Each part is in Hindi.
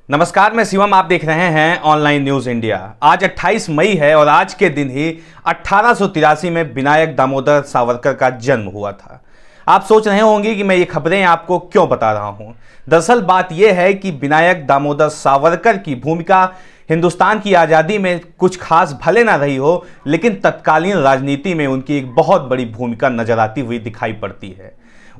नमस्कार, मैं शिवम। आप देख रहे हैं ऑनलाइन न्यूज इंडिया। आज 28 मई है और आज के दिन ही 1883 में विनायक दामोदर सावरकर का जन्म हुआ था। आप सोच रहे होंगे कि मैं ये खबरें आपको क्यों बता रहा हूं। दरअसल बात यह है कि विनायक दामोदर सावरकर की भूमिका हिंदुस्तान की आज़ादी में कुछ खास भले ना रही हो, लेकिन तत्कालीन राजनीति में उनकी एक बहुत बड़ी भूमिका नजर आती हुई दिखाई पड़ती है।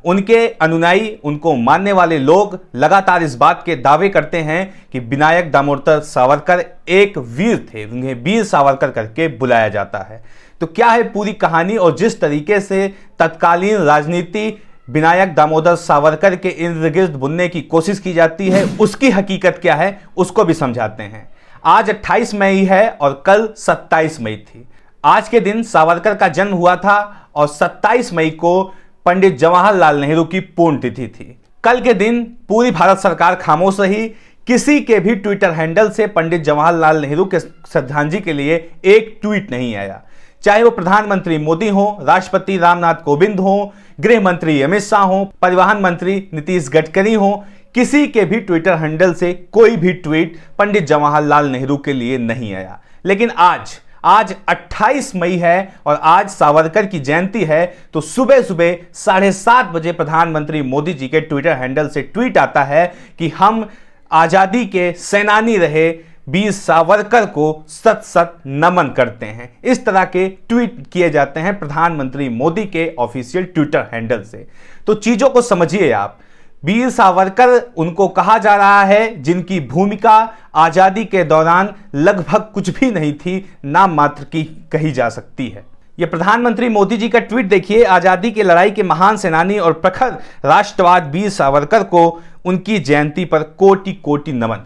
उनके अनुयायी, उनको मानने वाले लोग लगातार इस बात के दावे करते हैं कि विनायक दामोदर सावरकर एक वीर थे, उन्हें वीर सावरकर करके बुलाया जाता है। तो क्या है पूरी कहानी और जिस तरीके से तत्कालीन राजनीति विनायक दामोदर सावरकर के इर्द गिर्द बुनने की कोशिश की जाती है, उसकी हकीकत क्या है उसको भी समझाते हैं। आज 28 मई है और कल 27 मई थी। आज के दिन सावरकर का जन्म हुआ था और 27 मई को पंडित जवाहरलाल नेहरू की पुण्यतिथि थी। कल के दिन पूरी भारत सरकार खामोश रही। किसी के भी ट्विटर हैंडल से पंडित जवाहरलाल नेहरू के श्रद्धांजलि के लिए एक ट्वीट नहीं आया। चाहे वो प्रधानमंत्री मोदी हो, राष्ट्रपति रामनाथ कोविंद हो, गृह मंत्री अमित शाह हो, परिवहन मंत्री नीतीश गडकरी हो, किसी के भी ट्विटर हैंडल से कोई भी ट्वीट पंडित जवाहरलाल नेहरू के लिए नहीं आया। लेकिन आज 28 मई है और आज सावरकर की जयंती है, तो सुबह सुबह 7:30 बजे प्रधानमंत्री मोदी जी के ट्विटर हैंडल से ट्वीट आता है कि हम आजादी के सेनानी रहे वीर सावरकर को सत सत नमन करते हैं। इस तरह के ट्वीट किए जाते हैं प्रधानमंत्री मोदी के ऑफिशियल ट्विटर हैंडल से। तो चीजों को समझिए आप। वीर सावरकर उनको कहा जा रहा है जिनकी भूमिका आजादी के दौरान लगभग कुछ भी नहीं थी, नाम मात्र की कही जा सकती है। ये प्रधानमंत्री मोदी जी का ट्वीट देखिए। आजादी की लड़ाई के महान सेनानी और प्रखर राष्ट्रवाद वीर सावरकर को उनकी जयंती पर कोटि कोटि नमन।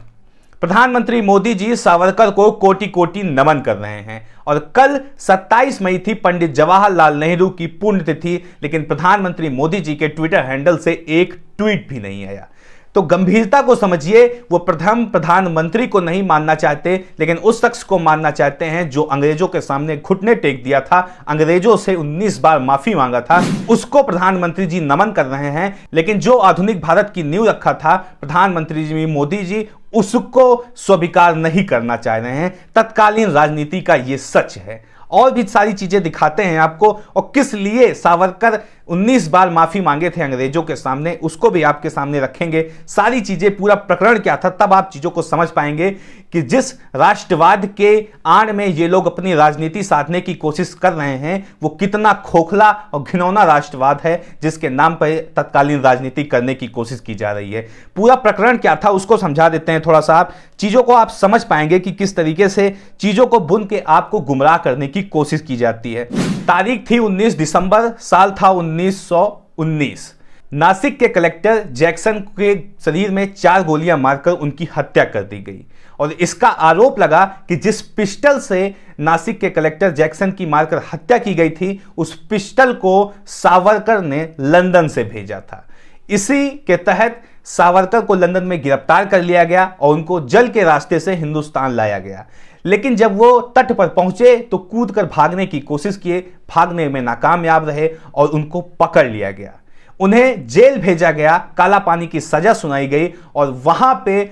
प्रधानमंत्री मोदी जी सावरकर को कोटि कोटि नमन कर रहे हैं। और कल 27 मई थी पंडित जवाहरलाल नेहरू की पुण्यतिथि, लेकिन प्रधानमंत्री मोदी जी के ट्विटर हैंडल से एक ट्वीट भी नहीं आया। तो गंभीरता को समझिए। वो प्रथम प्रधानमंत्री को नहीं मानना चाहते, लेकिन उस शख्स को मानना चाहते हैं जो अंग्रेजों के सामने घुटने टेक दिया था, अंग्रेजों से 19 बार माफी मांगा था, उसको प्रधानमंत्री जी नमन कर रहे हैं। लेकिन जो आधुनिक भारत की नींव रखा था प्रधानमंत्री जी मोदी जी, उसको स्वीकार नहीं करना चाह रहे हैं। तत्कालीन राजनीति का ये सच है। और भी सारी चीजें दिखाते हैं आपको, और किस लिए सावरकर 19 बार माफी मांगे थे अंग्रेजों के सामने, उसको भी आपके सामने रखेंगे। सारी चीजें, पूरा प्रकरण क्या था, तब आप चीजों को समझ पाएंगे कि जिस राष्ट्रवाद के आड़ में ये लोग अपनी राजनीति साधने की कोशिश कर रहे हैं, वो कितना खोखला और घिनौना राष्ट्रवाद है जिसके नाम पर तत्कालीन राजनीति करने की कोशिश की जा रही है। पूरा प्रकरण क्या था उसको समझा देते हैं थोड़ा सा। आप चीजों को आप समझ पाएंगे कि किस तरीके से चीजों को बुन के आपको गुमराह करने की कोशिश की जाती है। तारीख थी 19 दिसंबर, साल था 1919। नासिक के कलेक्टर जैक्सन के शरीर में 4 गोलियां मारकर उनकी हत्या कर दी गई। और इसका आरोप लगा कि जिस पिस्टल से नासिक के कलेक्टर जैक्सन की मारकर हत्या की गई थी, उस पिस्टल को सावरकर ने लंदन से भेजा था। इसी के तहत सावरकर को लंदन में गिरफ्तार कर लिया गया और उनको जल के रास्ते से हिंदुस्तान लाया गया। लेकिन जब वो तट पर पहुंचे तो कूदकर भागने की कोशिश किए, भागने में नाकामयाब रहे और उनको पकड़ लिया गया। उन्हें जेल भेजा गया, काला पानी की सजा सुनाई गई और वहां पे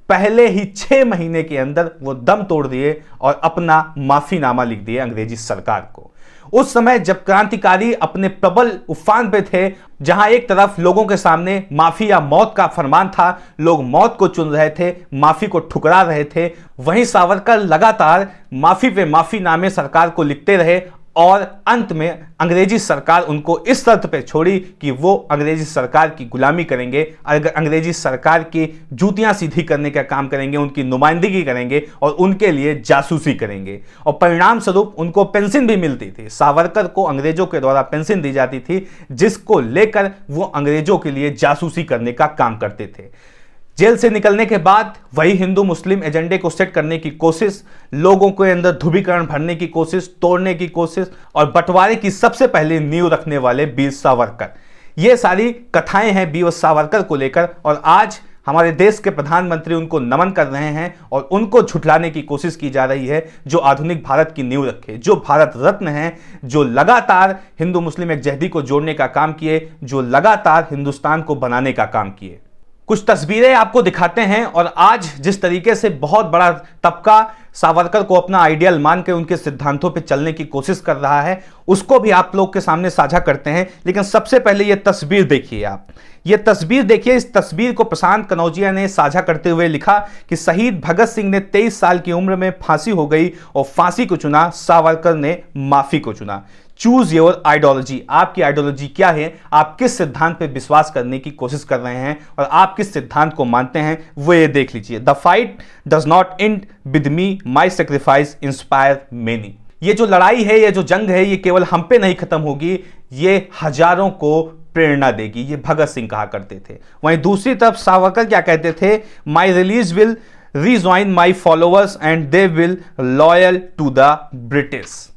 पहले ही 6 महीने के अंदर वो दम तोड़ दिए और अपना माफीनामा लिख दिए अंग्रेजी सरकार को। उस समय जब क्रांतिकारी अपने प्रबल उफान पे थे, जहां एक तरफ लोगों के सामने माफी या मौत का फरमान था, लोग मौत को चुन रहे थे, माफी को ठुकरा रहे थे, वहीं सावरकर लगातार माफी पे माफीनामे सरकार को लिखते रहे और अंत में अंग्रेजी सरकार उनको इस शर्त पे छोड़ी कि वो अंग्रेजी सरकार की गुलामी करेंगे, अंग्रेजी सरकार की जूतियां सीधी करने का काम करेंगे, उनकी नुमाइंदगी करेंगे और उनके लिए जासूसी करेंगे। और परिणाम स्वरूप उनको पेंशन भी मिलती थी। सावरकर को अंग्रेजों के द्वारा पेंशन दी जाती थी, जिसको लेकर वो अंग्रेजों के लिए जासूसी करने का काम करते थे। जेल से निकलने के बाद वही हिंदू मुस्लिम एजेंडे को सेट करने की कोशिश, लोगों के अंदर ध्रुवीकरण भरने की कोशिश, तोड़ने की कोशिश और बंटवारे की सबसे पहले नींव रखने वाले वीर सावरकर। ये सारी कथाएं हैं वीर सावरकर को लेकर और आज हमारे देश के प्रधानमंत्री उनको नमन कर रहे हैं और उनको झुठलाने की कोशिश की जा रही है, जो आधुनिक भारत की नींव रखे, जो भारत रत्न हैं, जो लगातार हिंदू मुस्लिम एकजहती को जोड़ने का काम किए, जो लगातार हिंदुस्तान को बनाने का काम किए। कुछ तस्वीरें आपको दिखाते हैं और आज जिस तरीके से बहुत बड़ा तबका सावरकर को अपना आइडियल मान के उनके सिद्धांतों पे चलने की कोशिश कर रहा है, उसको भी आप लोग के सामने साझा करते हैं। लेकिन सबसे पहले यह तस्वीर देखिए, आप ये तस्वीर देखिए। इस तस्वीर को प्रशांत कनौजिया ने साझा करते हुए लिखा कि शहीद भगत सिंह ने 23 साल की उम्र में फांसी हो गई और फांसी को चुना, सावरकर ने माफी को चुना। Choose your ideology. आपकी आइडियोलॉजी क्या है, आप किस सिद्धांत पे विश्वास करने की कोशिश कर रहे हैं और आप किस सिद्धांत को मानते हैं, वो ये देख लीजिए। The fight does not and with me, my sacrifice inspire many. ये जो लड़ाई है, ये जो जंग है, ये केवल हम पे नहीं खत्म होगी, ये हजारों को प्रेरणा देगी। ये भगत सिंह कहा करते थे। वहीं दूसरी तरफ सावरकर क्या कहते थे, my release will rejoin my followers and they will loyal to the British.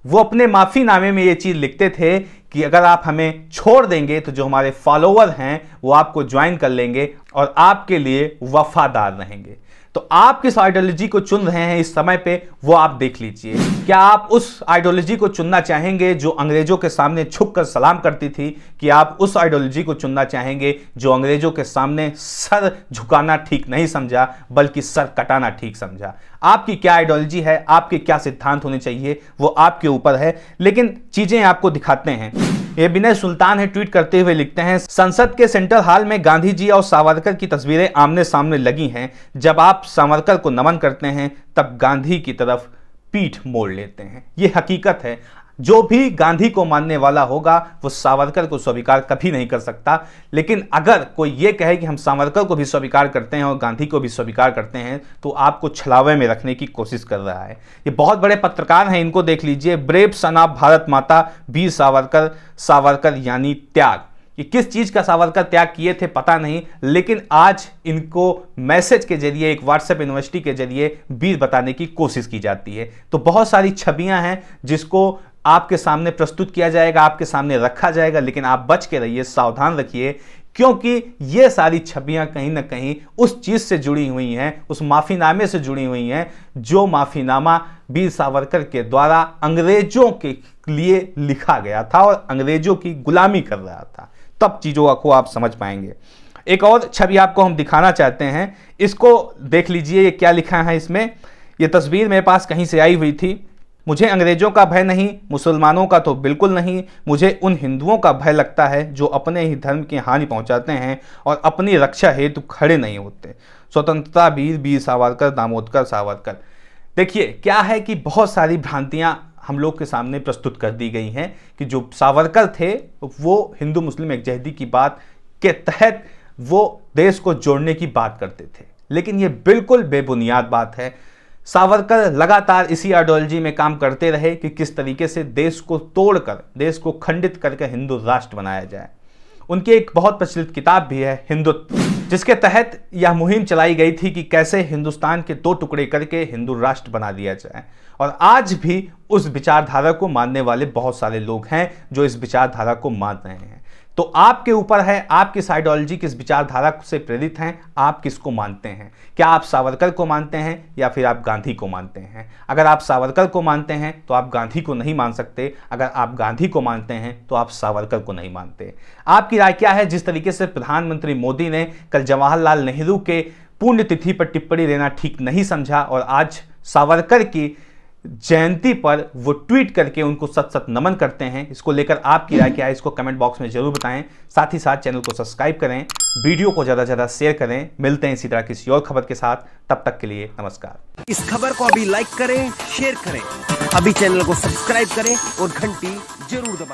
वो अपने माफीनामे में ये चीज लिखते थे कि अगर आप हमें छोड़ देंगे तो जो हमारे फॉलोअर हैं वो आपको ज्वाइन कर लेंगे और आपके लिए वफादार रहेंगे। तो आप किस आइडियोलॉजी को चुन रहे हैं इस समय पे, वो आप देख लीजिए। क्या आप उस आइडियोलॉजी को चुनना चाहेंगे जो अंग्रेजों के सामने झुककर सलाम करती थी, कि आप उस आइडियोलॉजी को चुनना चाहेंगे जो अंग्रेजों के सामने सर झुकाना ठीक नहीं समझा बल्कि सर कटाना ठीक समझा? आपकी क्या आइडियोलॉजी है, आपके क्या सिद्धांत होने चाहिए, वो आपके ऊपर है। लेकिन चीजें आपको दिखाते हैं। ये विनय सुल्तान है, ट्वीट करते हुए लिखते हैं, संसद के सेंट्रल हॉल में गांधी जी और सावरकर की तस्वीरें आमने सामने लगी हैं। जब आप सावरकर को नमन करते हैं तब गांधी की तरफ पीठ मोड़ लेते हैं। ये हकीकत है। जो भी गांधी को मानने वाला होगा वो सावरकर को स्वीकार कभी नहीं कर सकता। लेकिन अगर कोई ये कहे कि हम सावरकर को भी स्वीकार करते हैं और गांधी को भी स्वीकार करते हैं तो आपको छलावे में रखने की कोशिश कर रहा है। ये बहुत बड़े पत्रकार हैं, इनको देख लीजिए। ब्रेव सन ऑफ भारत माता वीर सावरकर, सावरकर यानी त्याग। ये किस चीज का सावरकर त्याग किए थे पता नहीं, लेकिन आज इनको मैसेज के जरिए, एक व्हाट्सएप यूनिवर्सिटी के जरिए वीर बताने की कोशिश की जाती है। तो बहुत सारी छवियां हैं जिसको आपके सामने प्रस्तुत किया जाएगा, आपके सामने रखा जाएगा, लेकिन आप बच के रहिए, सावधान रखिए, क्योंकि ये सारी छवियां कहीं ना कहीं उस चीज से जुड़ी हुई हैं, उस माफीनामे से जुड़ी हुई हैं जो माफीनामा वीर सावरकर के द्वारा अंग्रेजों के लिए लिखा गया था और अंग्रेजों की गुलामी कर रहा था। तब चीजों को आप समझ पाएंगे। एक और छवि आपको हम दिखाना चाहते हैं, इसको देख लीजिए। ये क्या लिखा है इसमें, ये तस्वीर मेरे पास कहीं से आई हुई थी। मुझे अंग्रेजों का भय नहीं, मुसलमानों का तो बिल्कुल नहीं। मुझे उन हिंदुओं का भय लगता है जो अपने ही धर्म की हानि पहुंचाते हैं और अपनी रक्षा हेतु खड़े नहीं होते। स्वतंत्रता वीर वीर सावरकर, दामोदर सावरकर। देखिए क्या है कि बहुत सारी भ्रांतियां हम लोग के सामने प्रस्तुत कर दी गई हैं कि जो सावरकर थे वो हिंदू मुस्लिम एकजहती की बात के तहत वो देश को जोड़ने की बात करते थे, लेकिन ये बिल्कुल बेबुनियाद बात है। सावरकर लगातार इसी आइडियोलॉजी में काम करते रहे कि किस तरीके से देश को तोड़कर, देश को खंडित करके हिंदू राष्ट्र बनाया जाए। उनकी एक बहुत प्रचलित किताब भी है हिंदुत्व, जिसके तहत यह मुहिम चलाई गई थी कि कैसे हिंदुस्तान के 2 टुकड़े करके हिंदू राष्ट्र बना दिया जाए। और आज भी उस विचारधारा को मानने वाले बहुत सारे लोग हैं जो इस विचारधारा को मान रहे हैं। तो आपके ऊपर है, आप किस आइडियोलॉजी, किस विचारधारा से प्रेरित हैं, आप किसको मानते हैं? क्या आप सावरकर को मानते हैं या फिर आप गांधी को मानते हैं? अगर आप सावरकर को मानते हैं तो आप गांधी को नहीं मान सकते। अगर आप गांधी को मानते हैं तो आप सावरकर को नहीं मानते। आपकी राय क्या है? जिस तरीके से प्रधानमंत्री मोदी ने कल जवाहरलाल नेहरू के पुण्यतिथि पर टिप्पणी देना ठीक नहीं समझा और आज सावरकर की जयंती पर वो ट्वीट करके उनको सत सत नमन करते हैं, इसको लेकर आपकी राय क्या है? इसको कमेंट बॉक्स में जरूर बताएं। साथ ही साथ चैनल को सब्सक्राइब करें, वीडियो को ज़्यादा से ज़्यादा शेयर करें। मिलते हैं इसी तरह किसी और खबर के साथ, तब तक के लिए नमस्कार। इस खबर को अभी लाइक करें, शेयर करें, अभी चैनल को सब्सक्राइब करें और घंटी जरूर दबाएं।